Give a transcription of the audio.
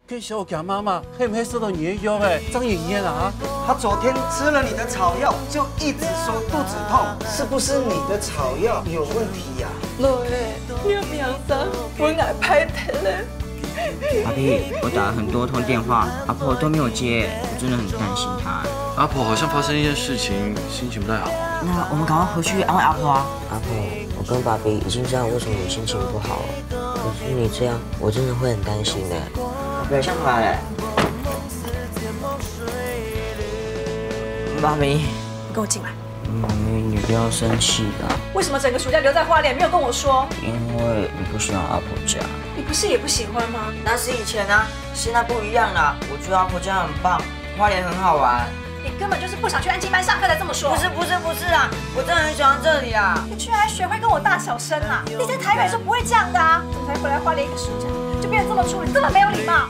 跟小强妈妈黑不黑受到你的药哎，张妍妍啊，她昨天吃了你的草药，就一直说肚子痛，是不是你的草药有问题呀？老爷，你的名声本来歹睇咧。阿皮，我打了很多通电话，阿婆都没有接，我真的很担心她。阿婆好像发生一件事情，心情不太好。那我们赶快回去安慰阿婆啊！阿婆，我跟爸比已经知道为什么你心情不好了，可是你这样，我真的会很担心的。不要想回来了。爸比，你跟我进来。妈咪，你不要生气啦。为什么整个暑假留在花莲没有跟我说？因为你不喜欢阿婆家。你不是也不喜欢吗？那是以前啊，现在不一样了。我觉得阿婆家很棒，花莲很好玩。你根本就是不想去安静班上课才这么说。不是啊，我真的很喜欢这里啊。你居然还学会跟我大小声啊！你在台北是不会这样的啊，怎么才回来花莲一个暑假就变得这么处理，这么没有礼貌？